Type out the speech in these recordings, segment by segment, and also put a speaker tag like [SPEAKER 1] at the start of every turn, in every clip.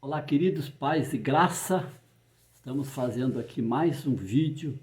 [SPEAKER 1] Olá, queridos pais e graça, estamos fazendo aqui mais um vídeo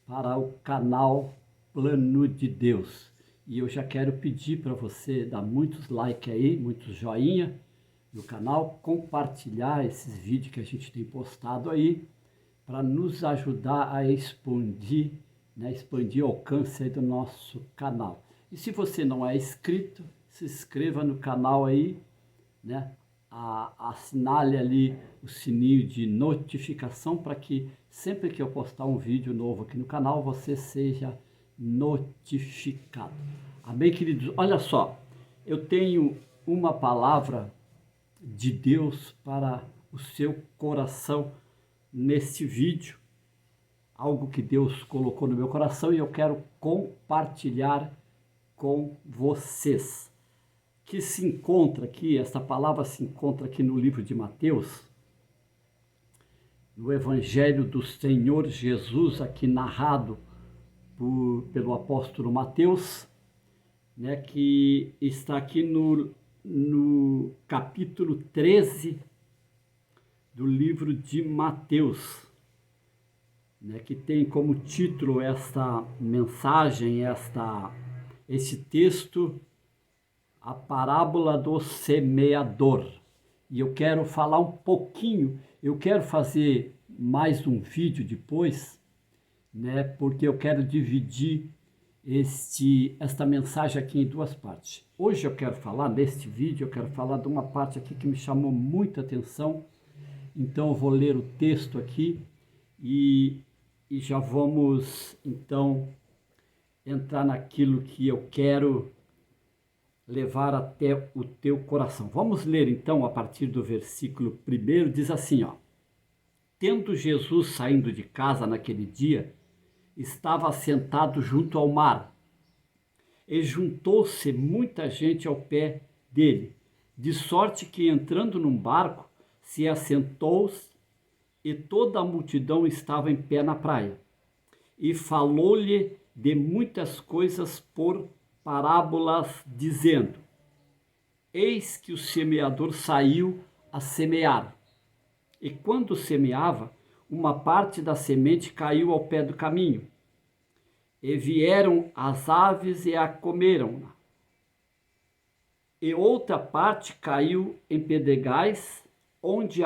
[SPEAKER 1] para o canal Plano de Deus. E eu já quero pedir para você dar muitos likes aí, muitos joinha no canal, compartilhar esses vídeos que a gente tem postado aí, para nos ajudar a expandir, expandir o alcance aí do nosso canal. E se você não é inscrito, se inscreva no canal aí, né? Assinale ali o sininho de notificação para que sempre que eu postar um vídeo novo aqui no canal, você seja notificado. Amém, queridos? Olha só, eu tenho uma palavra de Deus para o seu coração neste vídeo, algo que Deus colocou no meu coração e eu quero compartilhar com vocês. Que se encontra aqui, essa palavra se encontra aqui no livro de Mateus, no Evangelho do Senhor Jesus, aqui narrado pelo apóstolo Mateus, né, que está aqui no capítulo 13 do livro de Mateus, né, que tem como título esta mensagem, esse texto, a parábola do semeador. E eu quero falar um pouquinho, eu quero fazer mais um vídeo depois, né, porque eu quero dividir esta mensagem aqui em duas partes. Hoje eu quero falar, neste vídeo, eu quero falar de uma parte aqui que me chamou muita atenção, então eu vou ler o texto aqui e já vamos, então, entrar naquilo que eu quero levar até o teu coração. Vamos ler então a partir do versículo 1, diz assim, ó: Tendo Jesus saindo de casa naquele dia, estava sentado junto ao mar, e juntou-se muita gente ao pé dele, de sorte que, entrando num barco, se assentou, e toda a multidão estava em pé na praia. E falou-lhe de muitas coisas por parábolas, dizendo: Eis que o semeador saiu a semear. E quando semeava, uma parte da semente caiu ao pé do caminho. E vieram as aves e a comeram. E outra parte caiu em pedregais, onde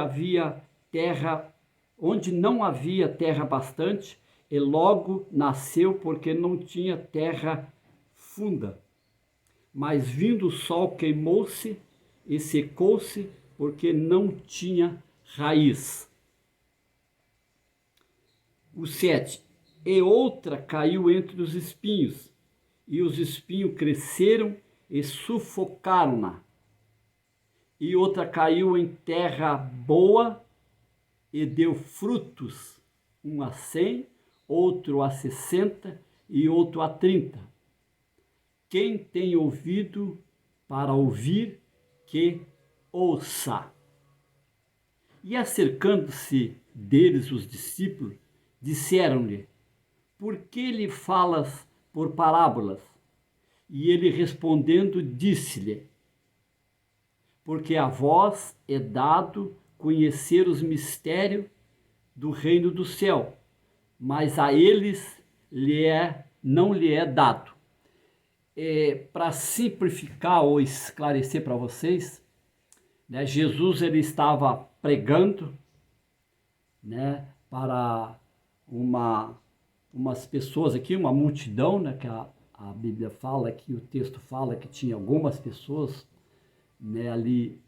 [SPEAKER 1] não havia terra bastante, e logo nasceu, porque não tinha terra funda. Mas vindo o sol, queimou-se e secou-se, porque não tinha raiz. O 7. E outra caiu entre os espinhos, e os espinhos cresceram e sufocaram-na. E outra caiu em terra boa e deu frutos, um a 100, outro a 60 e outro a 30. Quem tem ouvido para ouvir, que ouça. E acercando-se deles os discípulos, disseram-lhe: Por que lhe falas por parábolas? E ele respondendo disse-lhe: Porque a vós é dado conhecer os mistérios do reino do céu, mas a eles não lhe é dado. Para simplificar ou esclarecer para vocês, né, Jesus ele estava pregando, né, para umas pessoas aqui, uma multidão, né, que a Bíblia fala, que o texto fala que tinha algumas pessoas, né, ali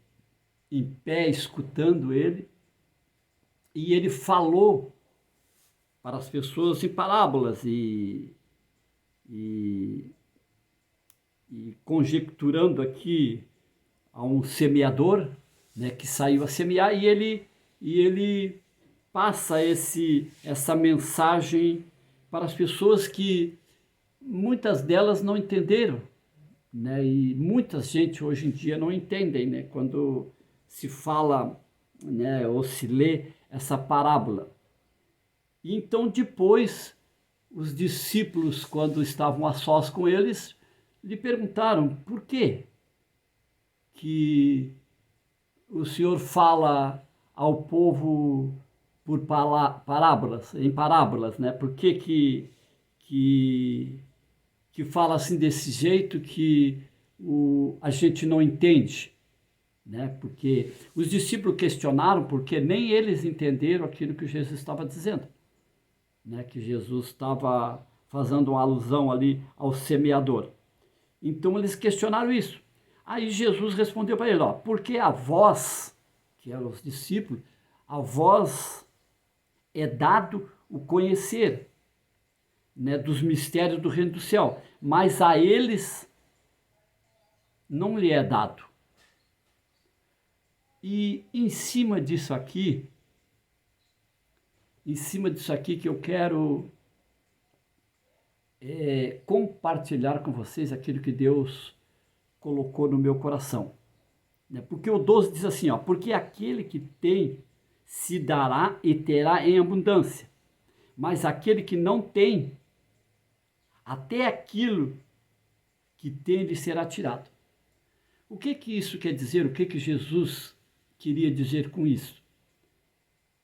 [SPEAKER 1] em pé escutando ele, e ele falou para as pessoas em parábolas e conjecturando aqui a um semeador, né, que saiu a semear, e ele passa essa mensagem para as pessoas que muitas delas não entenderam, né, e muita gente hoje em dia não entendem, né, quando se fala, né, ou se lê essa parábola. E então depois os discípulos, quando estavam a sós com eles, lhe perguntaram por quê que o Senhor fala ao povo por parábolas, em parábolas, né? Por que fala assim desse jeito que a gente não entende, né? Porque os discípulos questionaram porque nem eles entenderam aquilo que Jesus estava dizendo, né? Que Jesus estava fazendo uma alusão ali ao semeador. Então eles questionaram isso. Aí Jesus respondeu para ele, ó, porque a vós, que eram os discípulos, a vós é dado o conhecer, né, dos mistérios do reino do céu, mas a eles não lhe é dado. E em cima disso aqui que eu quero compartilhar com vocês aquilo que Deus colocou no meu coração. Né? Porque o 12 diz assim, ó, porque aquele que tem se dará e terá em abundância, mas aquele que não tem, até aquilo que tem lhe será tirado. O que isso quer dizer? O que Jesus queria dizer com isso?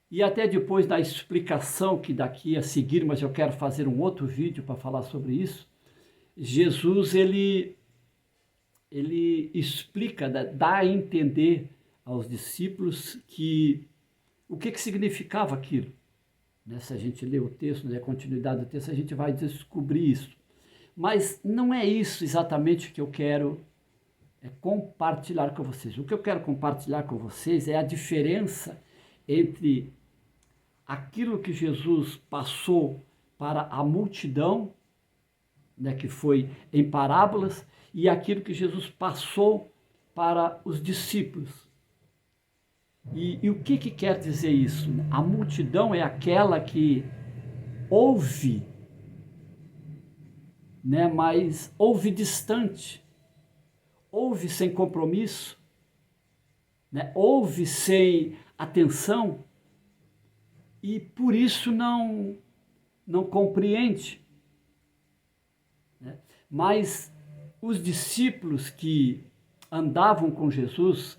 [SPEAKER 1] E até depois da explicação que daqui a seguir, mas eu quero fazer um outro vídeo para falar sobre isso, Jesus, ele explica, dá a entender aos discípulos que o que significava aquilo. Né? Se a gente ler o texto, né, a continuidade do texto, a gente vai descobrir isso. Mas não é isso exatamente que eu quero compartilhar com vocês. O que eu quero compartilhar com vocês é a diferença entre aquilo que Jesus passou para a multidão, né, que foi em parábolas, e aquilo que Jesus passou para os discípulos. E o que quer dizer isso? A multidão é aquela que ouve, né, mas ouve distante, ouve sem compromisso, né, ouve sem atenção e por isso não compreende. Né? Mas os discípulos que andavam com Jesus,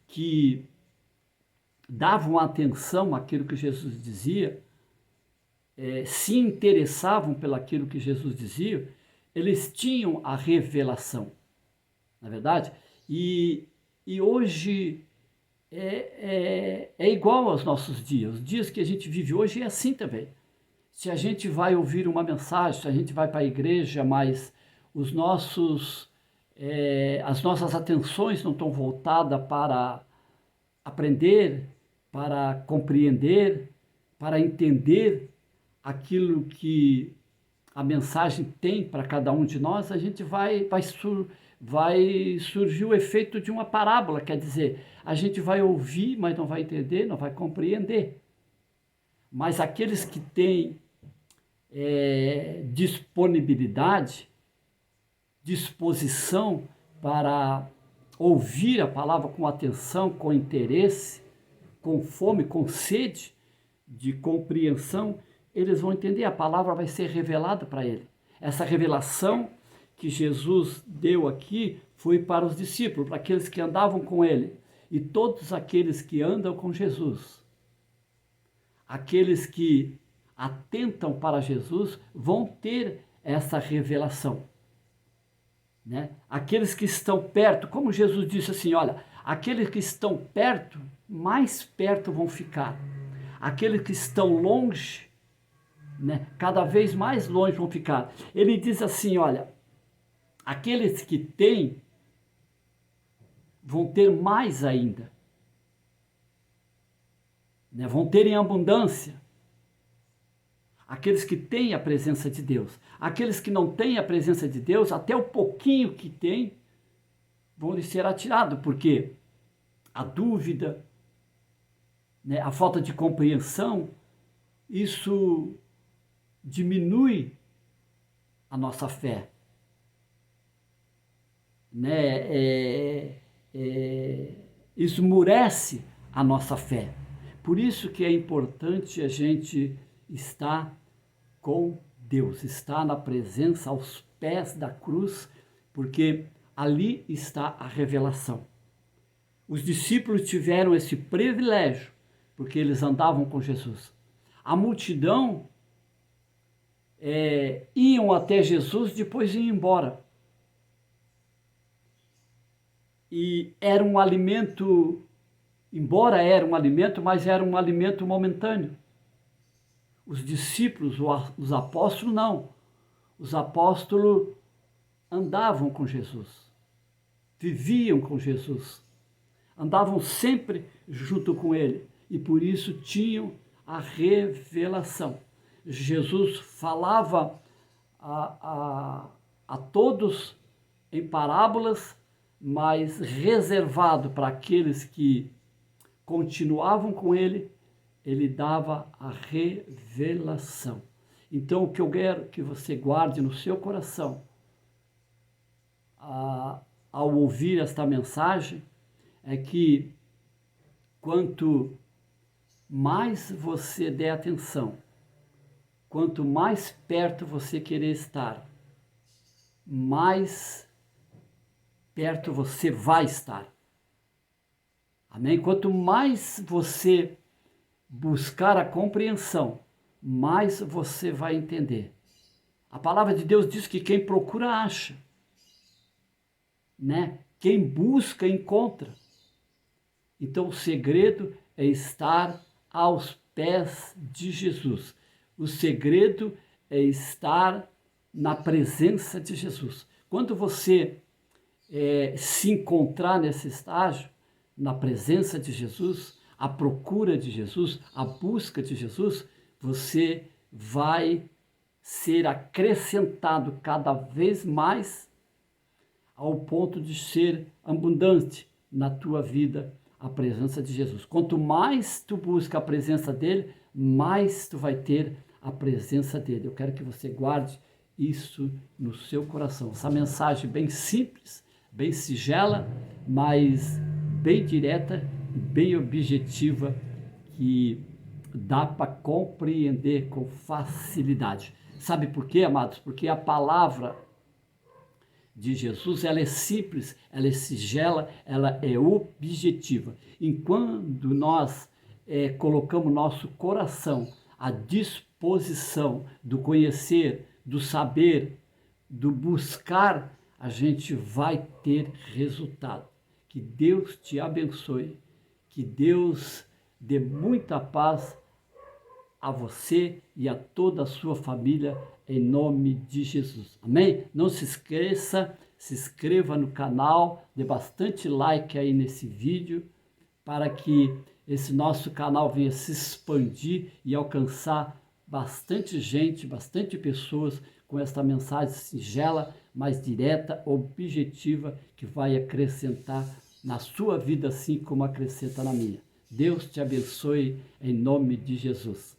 [SPEAKER 1] que davam atenção àquilo que Jesus dizia, se interessavam pelaquilo que Jesus dizia, eles tinham a revelação, na verdade? E hoje é igual aos nossos dias. Os dias que a gente vive hoje é assim também. Se a gente vai ouvir uma mensagem, se a gente vai para a igreja, mas as nossas atenções não estão voltadas para aprender, para compreender, para entender aquilo que a mensagem tem para cada um de nós, a gente vai surgir o efeito de uma parábola, quer dizer, a gente vai ouvir, mas não vai entender, não vai compreender. Mas aqueles que têm disponibilidade, disposição para ouvir a palavra com atenção, com interesse, com fome, com sede de compreensão, eles vão entender, a palavra vai ser revelada para ele. Essa revelação que Jesus deu aqui foi para os discípulos, para aqueles que andavam com ele. E todos aqueles que andam com Jesus, aqueles que atentam para Jesus, vão ter essa revelação. Né? Aqueles que estão perto, como Jesus disse assim, olha, aqueles que estão perto, mais perto vão ficar. Aqueles que estão longe, né, cada vez mais longe vão ficar. Ele diz assim, olha, aqueles que têm vão ter mais ainda, né, vão ter em abundância. Aqueles que têm a presença de Deus. Aqueles que não têm a presença de Deus, até o pouquinho que têm, vão lhe ser atirado, porque a dúvida, né, a falta de compreensão, isso diminui a nossa fé. Né? Esmurece a nossa fé. Por isso que é importante a gente estar com Deus, estar na presença, aos pés da cruz, porque ali está a revelação. Os discípulos tiveram esse privilégio porque eles andavam com Jesus. A multidão iam até Jesus, depois iam embora. E era um alimento, embora era um alimento, mas era um alimento momentâneo. Os discípulos, os apóstolos, não. Os apóstolos andavam com Jesus, viviam com Jesus, andavam sempre junto com ele e por isso tinham a revelação. Jesus falava a todos em parábolas, mas reservado para aqueles que continuavam com ele, ele dava a revelação. Então, o que eu quero que você guarde no seu coração, ao ouvir esta mensagem, é que quanto mais você der atenção, quanto mais perto você querer estar, mais perto você vai estar. Amém? Quanto mais você buscar a compreensão, mais você vai entender. A palavra de Deus diz que quem procura acha, né? Quem busca encontra. Então o segredo é estar aos pés de Jesus. O segredo é estar na presença de Jesus. Quando você se encontrar nesse estágio, na presença de Jesus, a procura de Jesus, a busca de Jesus, você vai ser acrescentado cada vez mais ao ponto de ser abundante na tua vida a presença de Jesus. Quanto mais tu busca a presença dele, mais tu vai ter a presença dele. Eu quero que você guarde isso no seu coração. Essa mensagem bem simples, bem singela, mas bem direta e bem objetiva, que dá para compreender com facilidade. Sabe por quê, amados? Porque a palavra de Jesus, ela é simples, ela é singela, ela é objetiva. Enquanto nós colocamos nosso coração à disposição do conhecer, do saber, do buscar, a gente vai ter resultado. Que Deus te abençoe, que Deus dê muita paz a você e a toda a sua família, em nome de Jesus. Amém? Não se esqueça, se inscreva no canal, dê bastante like aí nesse vídeo, para que esse nosso canal venha se expandir e alcançar bastante gente, bastante pessoas com esta mensagem singela, mais direta, objetiva, que vai acrescentar na sua vida assim como acrescenta na minha. Deus te abençoe em nome de Jesus.